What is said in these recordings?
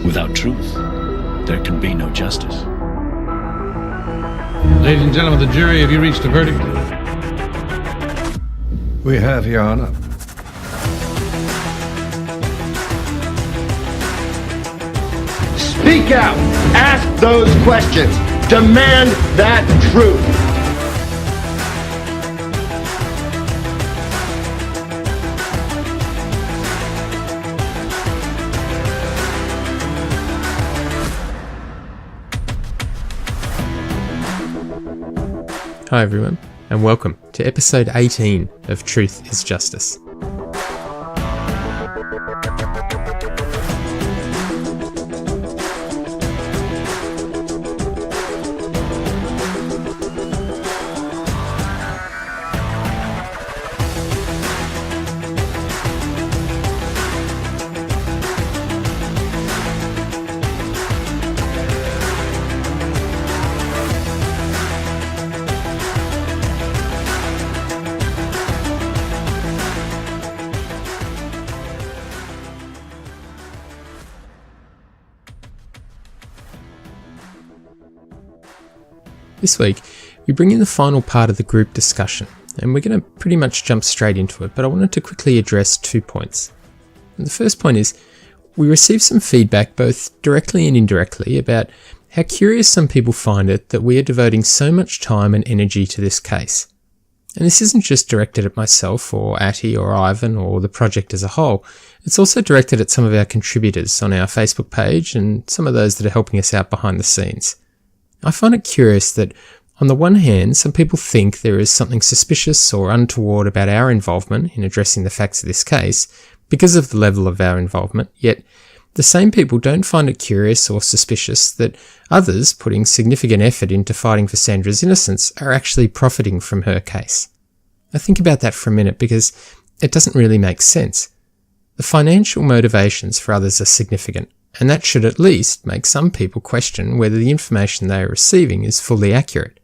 Without truth, there can be no justice. Ladies and gentlemen of the jury, have you reached a verdict? We have, Your Honor. Speak out. Ask those questions. Demand that truth. Hi everyone, and welcome to episode 18 of Truth is Justice. This week, we bring in the final part of the group discussion, and we're going to pretty much jump straight into it, but I wanted to quickly address 2 points. And the first point is, we received some feedback both directly and indirectly about how curious some people find it that we are devoting so much time and energy to this case. And this isn't just directed at myself or Atty or Ivan or the project as a whole, it's also directed at some of our contributors on our Facebook page and some of those that are helping us out behind the scenes. I find it curious that, on the one hand, some people think there is something suspicious or untoward about our involvement in addressing the facts of this case because of the level of our involvement, yet the same people don't find it curious or suspicious that others, putting significant effort into fighting for Sandra's innocence, are actually profiting from her case. Now think about that for a minute because it doesn't really make sense. The financial motivations for others are significant, and that should at least make some people question whether the information they are receiving is fully accurate.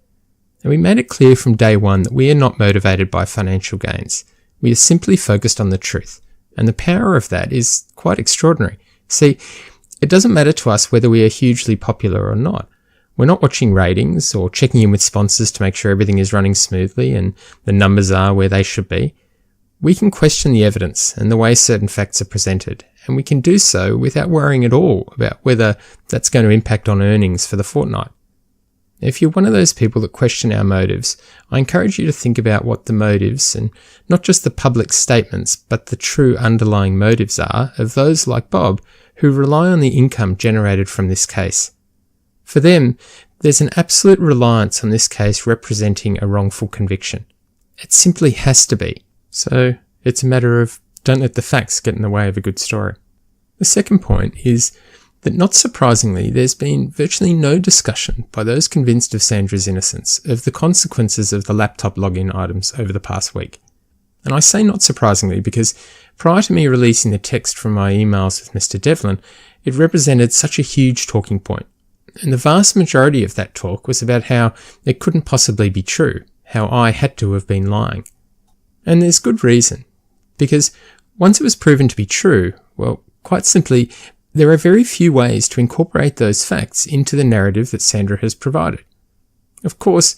And we made it clear from day one that we are not motivated by financial gains. We are simply focused on the truth, and the power of that is quite extraordinary. See, it doesn't matter to us whether we are hugely popular or not. We're not watching ratings or checking in with sponsors to make sure everything is running smoothly and the numbers are where they should be. We can question the evidence and the way certain facts are presented, and we can do so without worrying at all about whether that's going to impact on earnings for the fortnight. If you're one of those people that question our motives, I encourage you to think about what the motives, and not just the public statements, but the true underlying motives are of those like Bob who rely on the income generated from this case. For them, there's an absolute reliance on this case representing a wrongful conviction. It simply has to be. So it's a matter of don't let the facts get in the way of a good story. The second point is that, not surprisingly, there's been virtually no discussion by those convinced of Sandra's innocence of the consequences of the laptop login items over the past week. And I say not surprisingly because prior to me releasing the text from my emails with Mr. Devlin, it represented such a huge talking point. And the vast majority of that talk was about how it couldn't possibly be true, how I had to have been lying. And there's good reason, because once it was proven to be true, well, quite simply, there are very few ways to incorporate those facts into the narrative that Sandra has provided. Of course,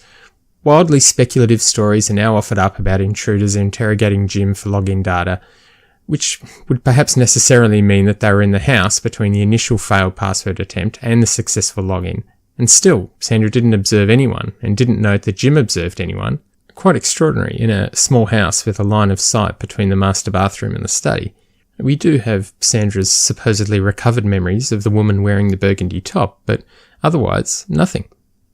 wildly speculative stories are now offered up about intruders interrogating Jim for login data, which would perhaps necessarily mean that they were in the house between the initial failed password attempt and the successful login. And still, Sandra didn't observe anyone and didn't note that Jim observed anyone. Quite extraordinary in a small house with a line of sight between the master bathroom and the study. We do have Sandra's supposedly recovered memories of the woman wearing the burgundy top, but otherwise, nothing.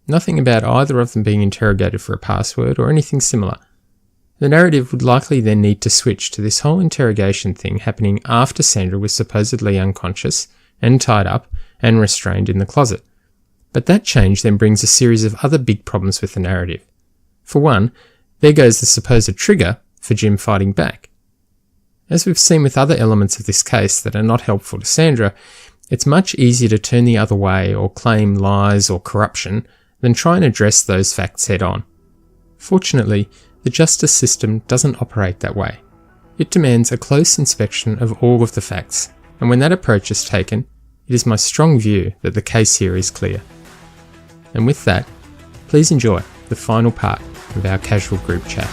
Nothing about either of them being interrogated for a password or anything similar. The narrative would likely then need to switch to this whole interrogation thing happening after Sandra was supposedly unconscious and tied up and restrained in the closet. But that change then brings a series of other big problems with the narrative. For one, there goes the supposed trigger for Jim fighting back. As we've seen with other elements of this case that are not helpful to Sandra, it's much easier to turn the other way or claim lies or corruption than try and address those facts head on. Fortunately, the justice system doesn't operate that way. It demands a close inspection of all of the facts, and when that approach is taken, it is my strong view that the case here is clear. And with that, please enjoy the final part of our casual group chat.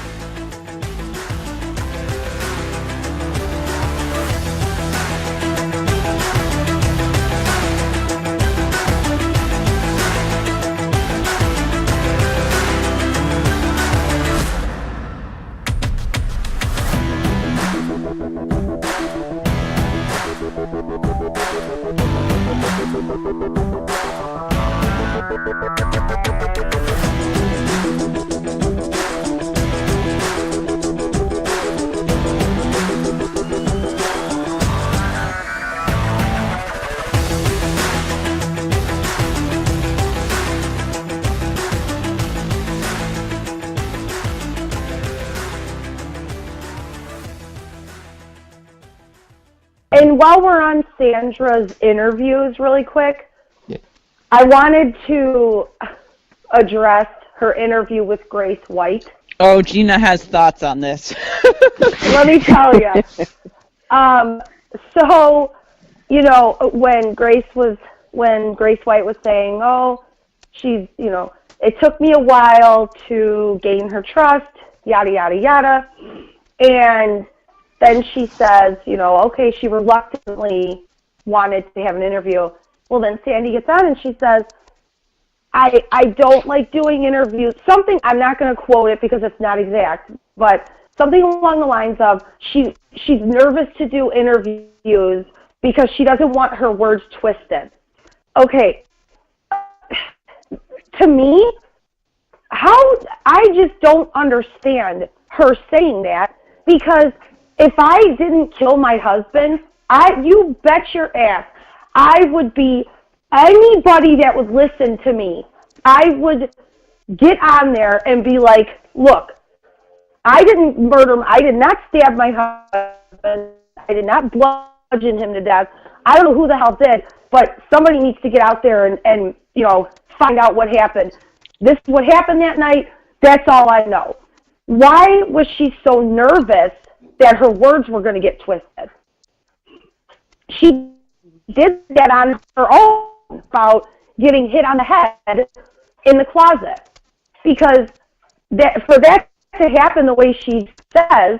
And while we're on Sandra's interviews really quick, Yeah. I wanted to address her interview with Grace White. Oh, Gina has thoughts on this. Let me tell you. So, you know, when Grace White was saying, oh, she's, you know, it took me a while to gain her trust, yada, yada, yada. And then she says, you know, okay, she reluctantly wanted to have an interview. Well, then Sandy gets on and she says, I don't like doing interviews. Something, I'm not going to quote it because it's not exact, but something along the lines of she's nervous to do interviews because she doesn't want her words twisted. Okay, to me, I just don't understand her saying that, because if I didn't kill my husband, you bet your ass, I would be, anybody that would listen to me, I would get on there and be like, look, I didn't murder him, I did not stab my husband, I did not bludgeon him to death, I don't know who the hell did, but somebody needs to get out there and you know, find out what happened. This is what happened that night, that's all I know. Why was she so nervous that her words were going to get twisted? She did that on her own about getting hit on the head in the closet, because for that to happen the way she says,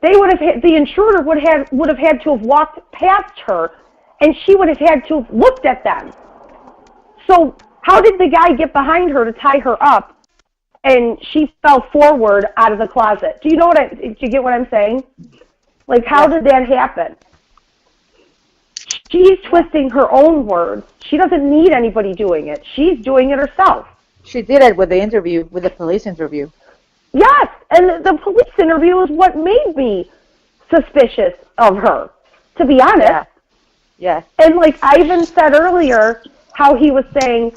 the intruder would have had to have walked past her, and she would have had to have looked at them. So how did the guy get behind her to tie her up, and she fell forward out of the closet? Do you get what I'm saying? Like, how did that happen? She's twisting her own words. She doesn't need anybody doing it. She's doing it herself. She did it with the police interview. Yes, and the police interview is what made me suspicious of her, to be honest. Yeah. Yes. And like Ivan said earlier, how he was saying,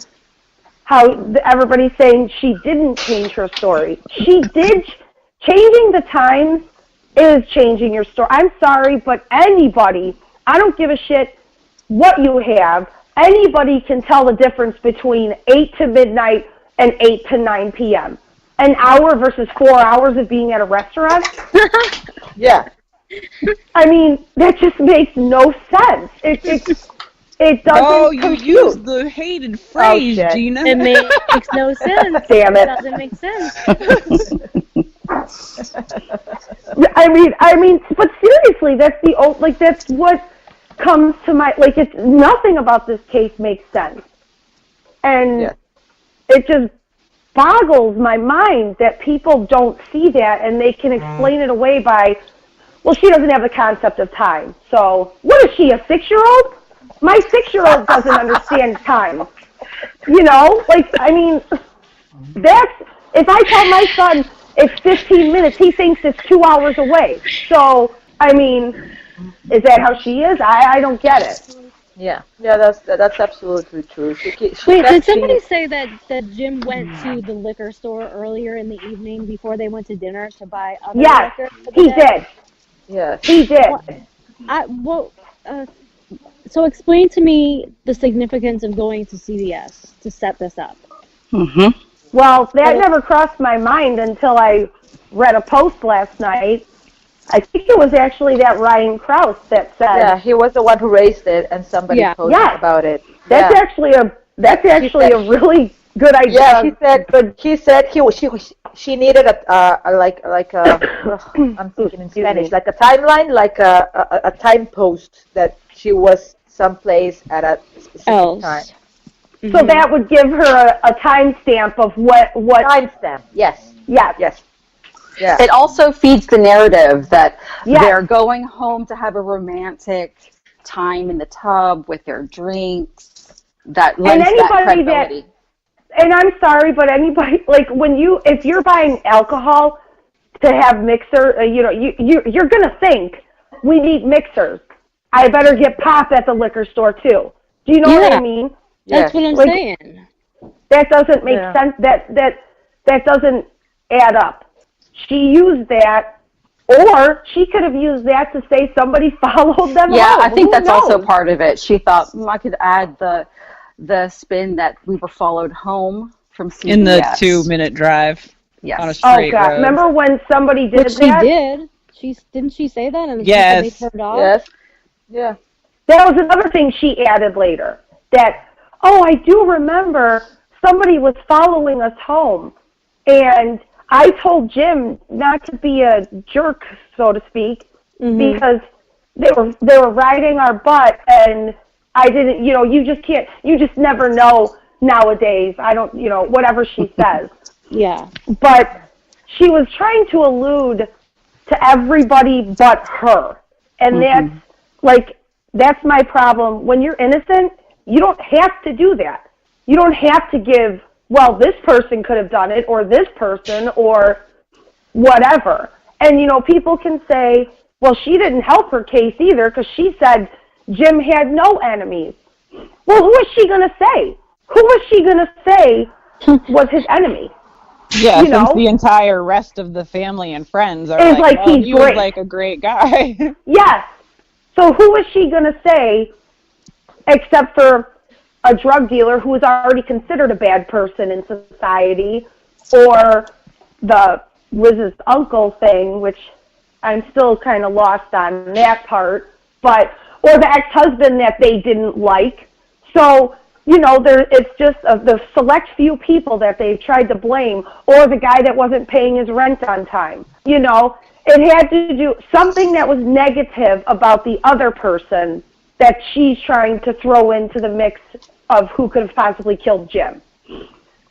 how everybody's saying she didn't change her story. She did. Changing the times is changing your story. I'm sorry, but anybody, I don't give a shit what you have, anybody can tell the difference between 8 to midnight and 8 to 9 p.m. An hour versus 4 hours of being at a restaurant? Yeah. I mean, that just makes no sense. It doesn't. Oh, you compute. used the hated phrase, shit. Gina. It makes no sense. Damn it. It doesn't make sense. I mean, but seriously, that's what comes to my, like, it's nothing about this case makes sense. And it just boggles my mind that people don't see that and they can explain it away by, well, she doesn't have the concept of time. So, what is she, a 6-year-old? My 6-year-old doesn't understand time. You know, like, I mean, if I tell my son it's 15 minutes, he thinks it's 2 hours away. So, I mean, is that how she is? I don't get it. Yeah, that's absolutely true. Wait, did somebody say that Jim went to the liquor store earlier in the evening before they went to dinner to buy other Yes, liquor? he did. Yes. He did. So explain to me the significance of going to CVS to set this up. Mm-hmm. Well, that never crossed my mind until I read a post last night I think it was actually that Ryan Krause that said. Yeah, he was the one who raised it, and somebody Yeah. posted Yeah. about it. That's Yeah. actually a really good idea. Yeah, he said. Good. He said she needed I'm speaking in Spanish, like a timeline, like a time post that she was someplace at a specific Else. time. So that would give her a timestamp of what. Timestamp. Yes. Yes. Yes. Yeah. It also feeds the narrative that Yes. they're going home to have a romantic time in the tub with their drinks. That lends that anybody credibility. And I'm sorry, but anybody like if you're buying alcohol to have mixer, you're gonna think we need mixers. I better get pop at the liquor store too. Do you know what I Yeah. mean? That's what I'm Like- saying. That doesn't make Yeah. sense. That doesn't add up. She used that, or she could have used that to say somebody followed them Yeah, home. I think Who that's also knows? part of it. She thought I could add the spin that we were followed home from CBS. In the 2-minute drive Yes. on a Oh straight God! road. Remember when somebody did Which she that? did. Didn't she say that? And Yes. they turned off. Yes. Yeah. That was another thing she added later. That, I do remember somebody was following us home, and I told Jim not to be a jerk, so to speak, because they were riding our butt, and I didn't. You just can't. You just never know nowadays. I don't. Whatever she says. Yeah. But she was trying to allude to everybody but her. And that's my problem. When you're innocent, you don't have to do that. You don't have to give, this person could have done it, or this person, or whatever. And, people can say, well, she didn't help her case either because she said Jim had no enemies. Well, who is she going to say? Who was she going to say was his enemy? Yeah, you since know? the entire rest of the family and friends are It's like, like, well, he's he was great. like a great guy. Yes. So who is she going to say, except for a drug dealer who is already considered a bad person in society, or the Liz's uncle thing, which I'm still kind of lost on that part, or the ex-husband that they didn't like. So, it's just the select few people that they tried to blame, or the guy that wasn't paying his rent on time. It had to do something that was negative about the other person that she's trying to throw into the mix of who could have possibly killed Jim. You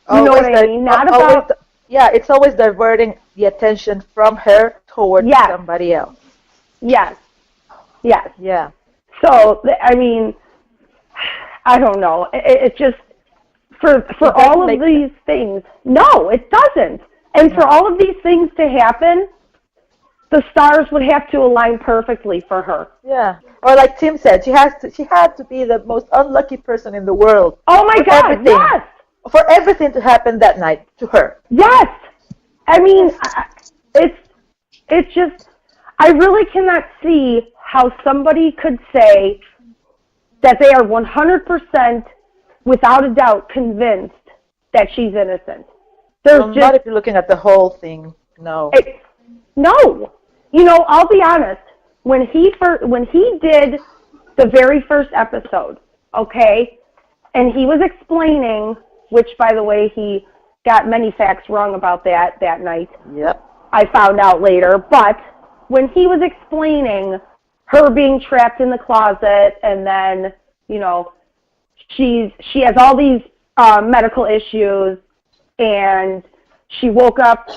know what I mean? Not about... It's always diverting the attention from her towards somebody else. Yes. Yes. Yeah. So, I don't know. It just, for all of these things, no, it doesn't. And for all of these things to happen, the stars would have to align perfectly for her. Yeah. Or like Tim said, she had to be the most unlucky person in the world. Oh my God, everything. yes! For everything to happen that night to her. Yes! It's just, I really cannot see how somebody could say that they are 100% without a doubt convinced that she's innocent. Not if you're looking at the whole thing. No. No. I'll be honest. When he did the very first episode, okay, and he was explaining, which, by the way, he got many facts wrong about that night. Yep. I found out later. But when he was explaining her being trapped in the closet, and then, she has all these medical issues, and she woke up,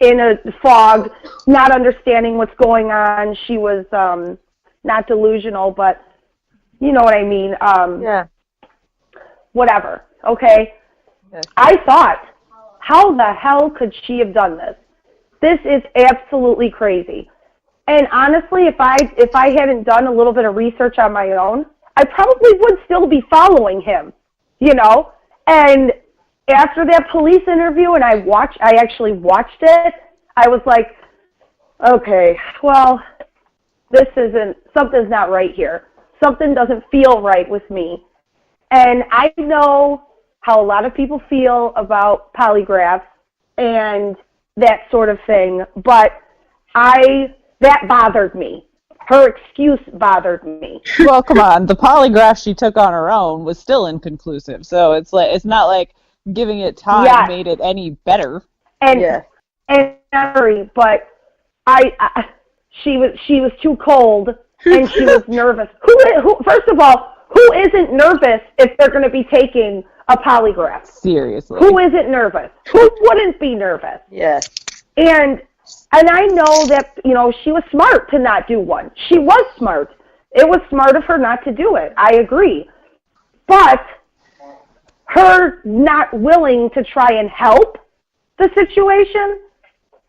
in a fog, not understanding what's going on. She was not delusional, but you know what I mean. Yeah. Whatever. Okay. Yes. I thought, how the hell could she have done this? This is absolutely crazy. And honestly, if I hadn't done a little bit of research on my own, I probably would still be following him, And after that police interview, and I actually watched it, I was like, okay, well, something's not right here. Something doesn't feel right with me. And I know how a lot of people feel about polygraphs and that sort of thing, but that bothered me. Her excuse bothered me. Well, come on. The polygraph she took on her own was still inconclusive, so it's not like giving it time made it any better. And and sorry, but she was too cold and she was nervous. Who first of all, who isn't nervous if they're going to be taking a polygraph? Seriously. Who isn't nervous? Who wouldn't be nervous? Yes. And I know that, she was smart to not do one. She was smart. It was smart of her not to do it. I agree. But her not willing to try and help the situation,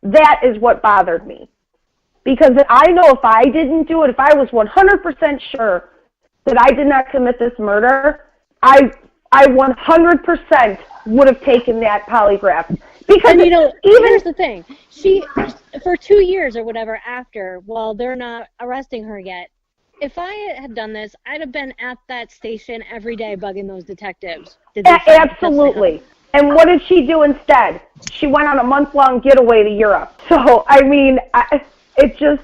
that is what bothered me. Because I know if I didn't do it, if I was 100% sure that I did not commit this murder, I 100% would have taken that polygraph. Because and here's the thing. She, for 2 years or whatever after, while they're not arresting her yet, if I had done this, I'd have been at that station every day bugging those detectives. Absolutely. And what did she do instead? She went on a month-long getaway to Europe. So, it just...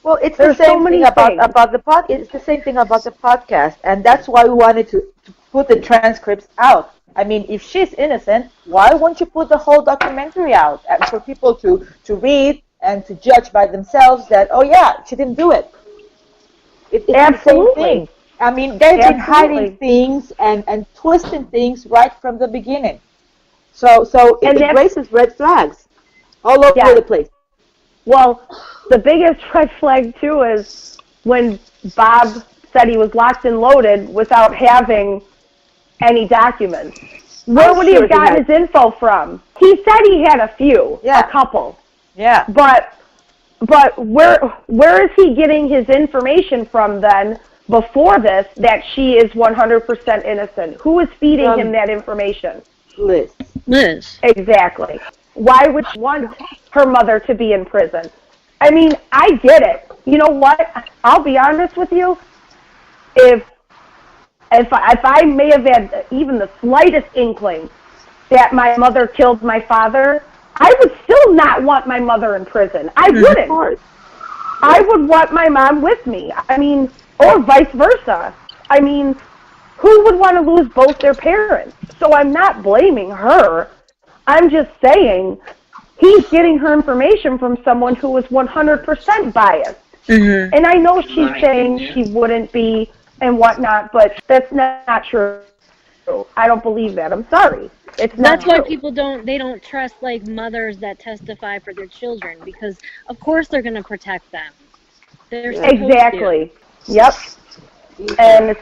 Well, it's the same thing about the pod. It's the same thing about the podcast, and that's why we wanted to put the transcripts out. I mean, if she's innocent, why won't you put the whole documentary out and for people to read and to judge by themselves that, oh yeah, she didn't do it. It's Absolutely. the same thing. I mean, they've been hiding things and twisting things right from the beginning. So it raises red flags all over the place. Well, the biggest red flag, too, is when Bob said he was locked and loaded without having any documents. Where would he have gotten his info from? He said he had a few, a couple. Yeah. But where is he getting his information from then before this that she is 100% innocent? Who is feeding him that information? Liz. Exactly. Why would she want her mother to be in prison? I mean, I get it. You know what? I'll be honest with you. If I may have had even the slightest inkling that my mother killed my father, I would still not want my mother in prison. I wouldn't. I would want my mom with me. I mean, or vice versa. I mean, who would want to lose both their parents? So I'm not blaming her. I'm just saying he's getting her information from someone who is 100% biased. Mm-hmm. And I know she's saying she wouldn't be and whatnot, but that's not true. I don't believe that. I'm sorry. It's not That's true. why people don't trust mothers that testify for their children, because of course they're going to protect them. They're exactly. Yep. And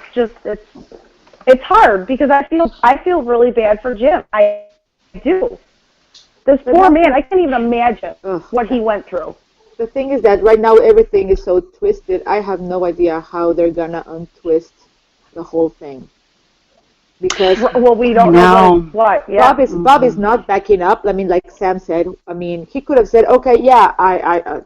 it's hard because I feel really bad for Jim. I do. This poor man, I can't even imagine what he went through. The thing is that right now everything is so twisted. I have no idea how they're gonna untwist the whole thing. Because we don't know what. Yeah. Bob is not backing up. I mean, like Sam said. I mean, he could have said, "Okay, yeah,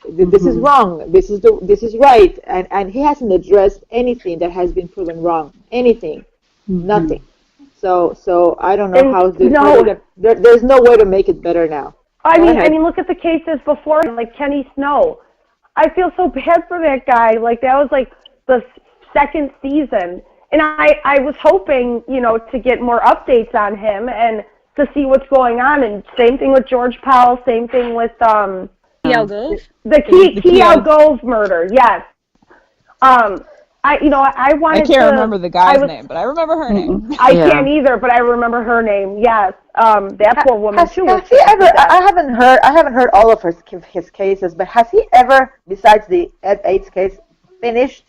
this is wrong. This is right," and he hasn't addressed anything that has been proven wrong. Anything, nothing. So I don't know how this. No. There's no way to make it better now. I mean, look at the cases before, like Kenny Snow. I feel so bad for that guy. Like that was like the second season. And I was hoping, to get more updates on him and to see what's going on. And same thing with George Powell. Same thing with Kiao Gove? The Kiao Gove murder. Yes. I wanted to... I can't remember the guy's name, but I remember her name. I can't either, but I remember her name. Yes. That poor woman too. Has he ever? I haven't heard all of his cases, but has he ever, besides the Ed Yates case, finished?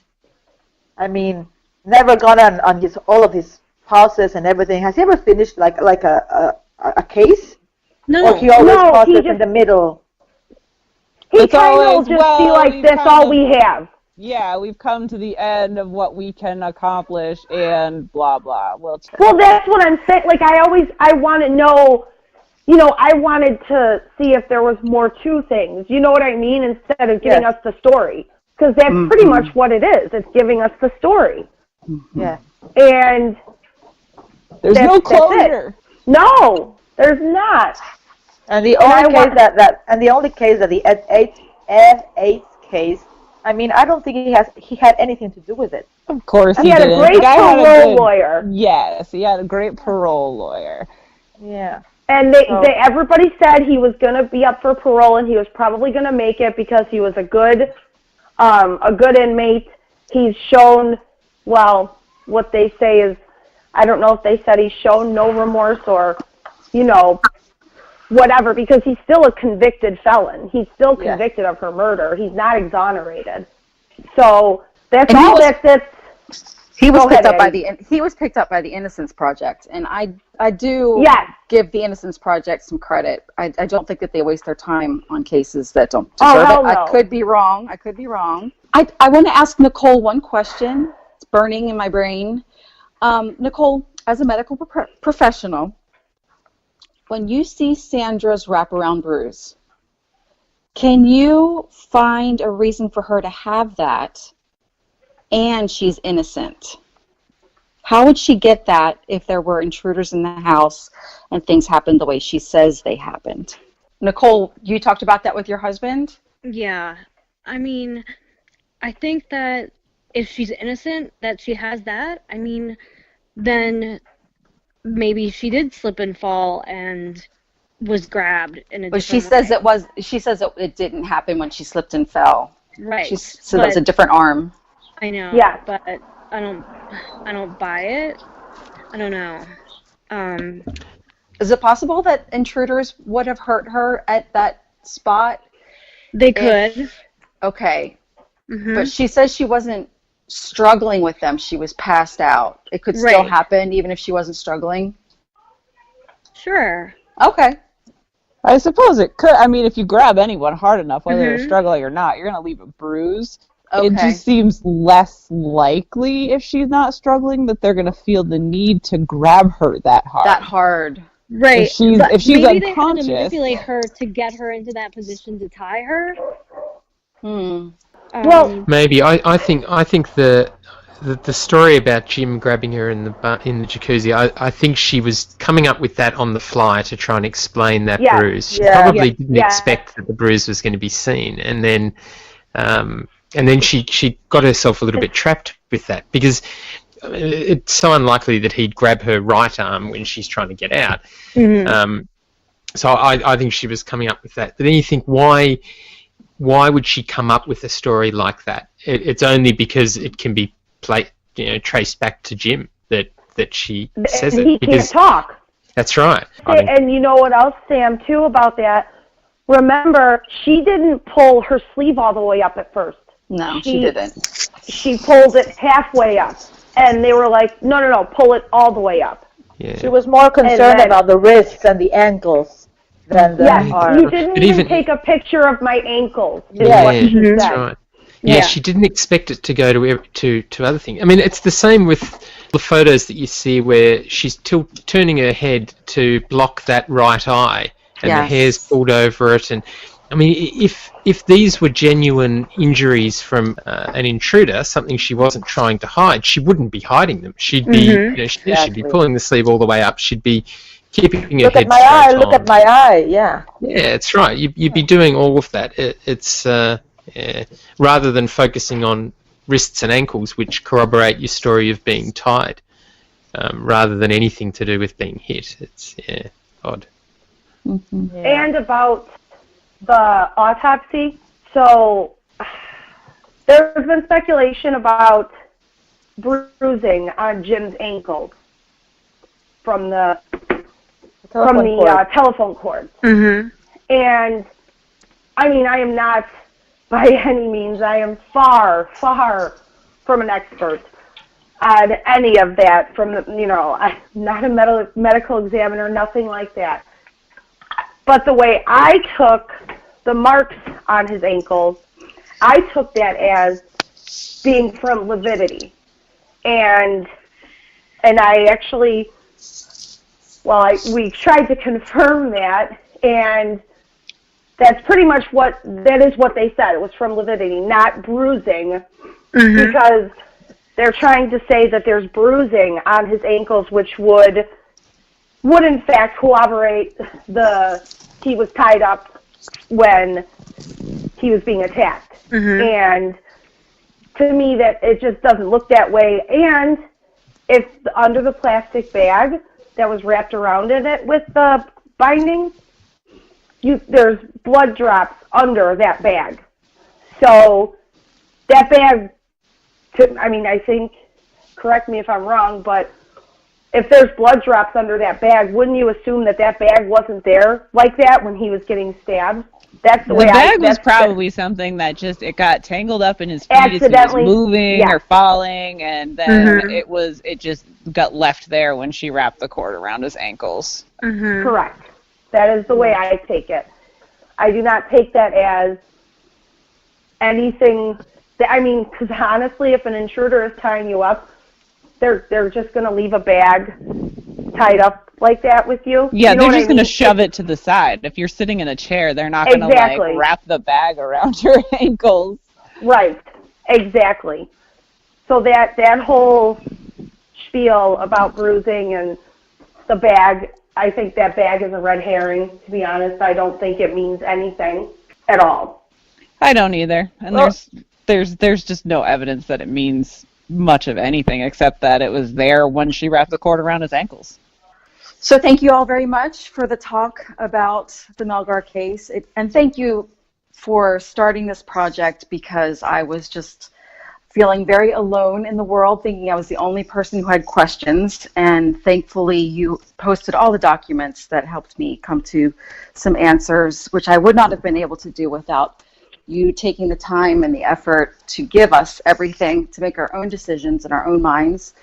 I mean, never gone on all of his pauses and everything. Has he ever finished like a case? No. Or he always pauses in the middle? He kind of just be like, that's all we have. Yeah, we've come to the end of what we can accomplish and blah, blah. Well, that's what I'm saying. Like, I want to know, I wanted to see if there was more to things. You know what I mean? Instead of giving us the story. Because that's pretty much what it is. It's giving us the story. Yeah. And there's no closure. No, there's not. And the only case that the Ed Yates F.A.'s case, I mean, I don't think he had anything to do with it. Of course he had didn't. a great parole lawyer. Yes, he had a great parole lawyer. Yeah. And everybody said he was going to be up for parole, and he was probably going to make it because he was a good inmate. He's shown, well, what they say is, I don't know if they said he's shown no remorse or, whatever, because he's still a convicted felon. He's still convicted of her murder. He's not exonerated. So that's and all he was picked up by the Innocence Project, and I do give the Innocence Project some credit. I don't think that they waste their time on cases that don't deserve it. No. I could be wrong. I want to ask Nicole one question. It's burning in my brain. Nicole, as a medical professional, when you see Sandra's wraparound bruise, can you find a reason for her to have that and she's innocent? How would she get that if there were intruders in the house and things happened the way she says they happened? Nicole, you talked about that with your husband? Yeah. I mean, I think that if she's innocent, that she has that, then maybe she did slip and fall and was grabbed in a But different way. She says it didn't happen when she slipped and fell. Right. So that was a different arm. I know. Yeah. But I don't buy it. I don't know. Is it possible that intruders would have hurt her at that spot? They could. Okay. Mm-hmm. But she says she wasn't struggling with them. She was passed out. It could still happen even if she wasn't struggling? Sure. Okay. I suppose it could. I mean, if you grab anyone hard enough, whether they're struggling or not, you're going to leave a bruise. Okay. It just seems less likely if she's not struggling that they're going to feel the need to grab her that hard. Right. If she's maybe unconscious. they had to manipulate her to get her into that position to tie her. Well, maybe I think the story about Jim grabbing her in the jacuzzi, I think she was coming up with that on the fly to try and explain that bruise. She probably didn't expect that the bruise was going to be seen, and then she got herself a little bit trapped with that because it's so unlikely that he'd grab her right arm when she's trying to get out. So I think she was coming up with that. But then you think, why would she come up with a story like that? It's only because it can be traced back to Jim that she says it. He can't talk. That's right. And you know what else, Sam, too, about that? Remember, she didn't pull her sleeve all the way up at first. No, she didn't. She pulled it halfway up. And they were like, no, pull it all the way up. Yeah. She was more concerned about the wrists and the ankles than the arms. You didn't even take a picture of my ankles, is Yeah, what she that's said. right. Yeah, she didn't expect it to go to other things. I mean, it's the same with the photos that you see where she's turning her head to block that right eye, and the hair's pulled over it. And I mean, if these were genuine injuries from an intruder, something she wasn't trying to hide, she wouldn't be hiding them. She'd be, she'd be pulling the sleeve all the way up. She'd be keeping her head straight on. Look at my eye, yeah. Yeah, that's right. You'd be doing all of that. It's rather than focusing on wrists and ankles, which corroborate your story of being tied, rather than anything to do with being hit. It's odd. Mm-hmm. And about the autopsy, so there's been speculation about bruising on Jim's ankles from the telephone cord. Mm-hmm. And I mean, I am not by any means, I am far, far from an expert on any of that. I'm not a medical examiner, nothing like that. But the way I took the marks on his ankles, I took that as being from lividity. And I actually, we tried to confirm that, and that's pretty much what they said. It was from lividity, not bruising, because they're trying to say that there's bruising on his ankles, which would in fact corroborate he was tied up when he was being attacked. And to me, that it just doesn't look that way. And if under the plastic bag that was wrapped around in it with the binding, there's blood drops under that bag. So that bag, I think, correct me if I'm wrong, but if there's blood drops under that bag, wouldn't you assume that bag wasn't there like that when he was getting stabbed? That's the way bag was probably something that it got tangled up in his feet as he was moving or falling, and then it just got left there when she wrapped the cord around his ankles. Correct. That is the way I take it. I do not take that as anything because honestly, if an intruder is tying you up, they're just going to leave a bag tied up like that with you. Yeah, you know they're just going to shove it to the side. If you're sitting in a chair, they're not going to wrap the bag around your ankles. Right, exactly. So that whole spiel about bruising and the bag, I think that bag is a red herring, to be honest. I don't think it means anything at all. I don't either. And there's just no evidence that it means much of anything except that it was there when she wrapped the cord around his ankles. So thank you all very much for the talk about the Melgar case. And thank you for starting this project, because I was just feeling very alone in the world, thinking I was the only person who had questions. And thankfully you posted all the documents that helped me come to some answers, which I would not have been able to do without you taking the time and the effort to give us everything to make our own decisions in our own minds.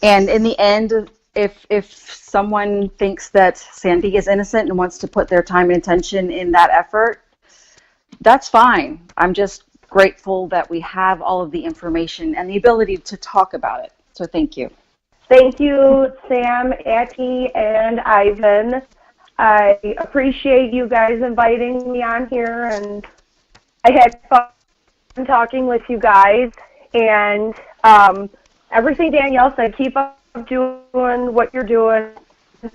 And in the end, if someone thinks that Sandy is innocent and wants to put their time and attention in that effort, that's fine. I'm just grateful that we have all of the information and the ability to talk about it. So thank you. Thank you, Sam, Atty, and Ivan. I appreciate you guys inviting me on here, and I had fun talking with you guys. And everything Danielle said, keep up doing what you're doing.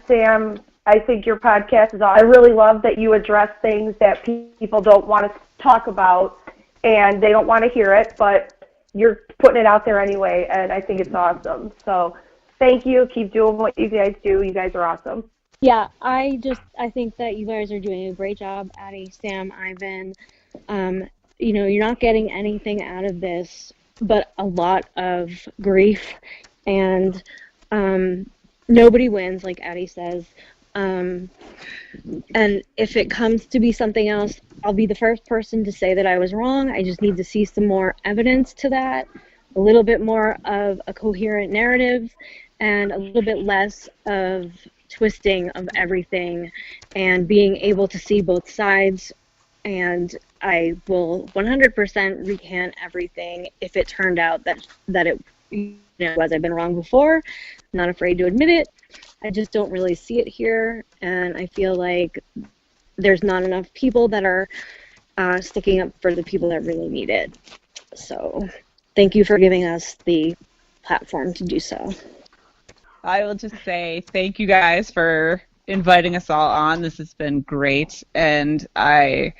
Sam, I think your podcast is awesome. I really love that you address things that people don't want to talk about and they don't want to hear it, but you're putting it out there anyway, and I think it's awesome. So thank you. Keep doing what you guys do. You guys are awesome. Yeah, I think that you guys are doing a great job, Addie, Sam, Ivan. You're not getting anything out of this but a lot of grief, and nobody wins, like Addie says. And if it comes to be something else, I'll be the first person to say that I was wrong. I just need to see some more evidence to that, a little bit more of a coherent narrative, and a little bit less of twisting of everything, and being able to see both sides. And I will 100% recant everything if it turned out that it was. I've been wrong before. I'm not afraid to admit it. I just don't really see it here, and I feel like there's not enough people that are sticking up for the people that really need it. So thank you for giving us the platform to do so. I will just say thank you guys for inviting us all on. This has been great, and I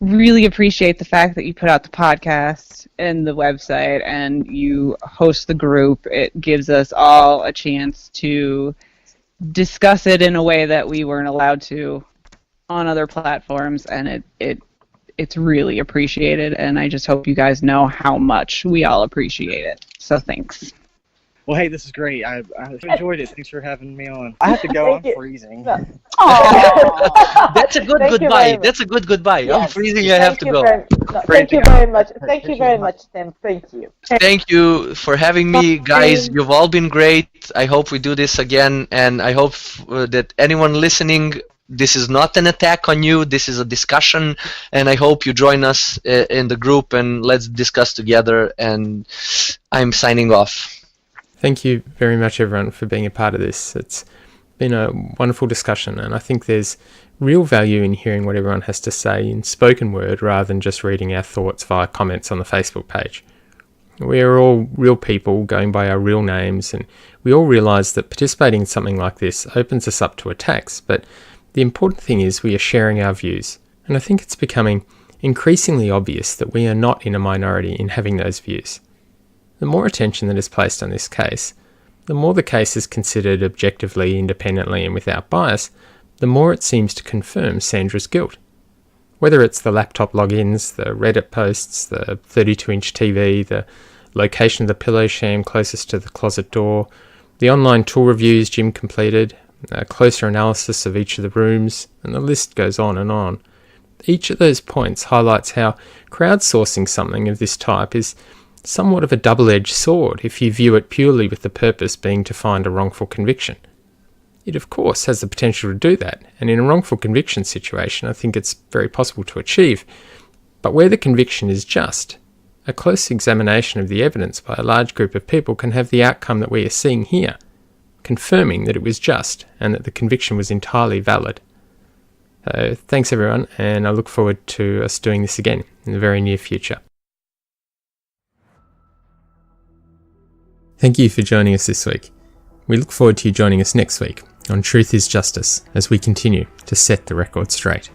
really appreciate the fact that you put out the podcast and the website and you host the group. It gives us all a chance to discuss it in a way that we weren't allowed to on other platforms, and it's really appreciated, and I just hope you guys know how much we all appreciate it. So thanks. Well, hey, this is great. I enjoyed it. Thanks for having me on. I have to go. I'm freezing. That's a good goodbye. That's a good goodbye. Yes. I'm freezing. I have to go. Thank you very much. Thank you very much, Tim. Thank you. Thank you for having me, guys. You've all been great. I hope we do this again, and I hope that anyone listening, this is not an attack on you. This is a discussion, and I hope you join us in the group and let's discuss together. And I'm signing off. Thank you very much, everyone, for being a part of this. It's been a wonderful discussion, and I think there's real value in hearing what everyone has to say in spoken word rather than just reading our thoughts via comments on the Facebook page. We are all real people going by our real names, and we all realise that participating in something like this opens us up to attacks, but the important thing is we are sharing our views, and I think it's becoming increasingly obvious that we are not in a minority in having those views. The more attention that is placed on this case, the more the case is considered objectively, independently and without bias, the more it seems to confirm Sandra's guilt. Whether it's the laptop logins, the Reddit posts, the 32-inch TV, the location of the pillow sham closest to the closet door, the online tour reviews Jim completed, a closer analysis of each of the rooms, and the list goes on and on. Each of those points highlights how crowdsourcing something of this type is somewhat of a double-edged sword if you view it purely with the purpose being to find a wrongful conviction. It of course has the potential to do that, and in a wrongful conviction situation I think it's very possible to achieve, but where the conviction is just, a close examination of the evidence by a large group of people can have the outcome that we are seeing here, confirming that it was just and that the conviction was entirely valid. So thanks everyone, and I look forward to us doing this again in the very near future. Thank you for joining us this week. We look forward to you joining us next week on Truth is Justice as we continue to set the record straight.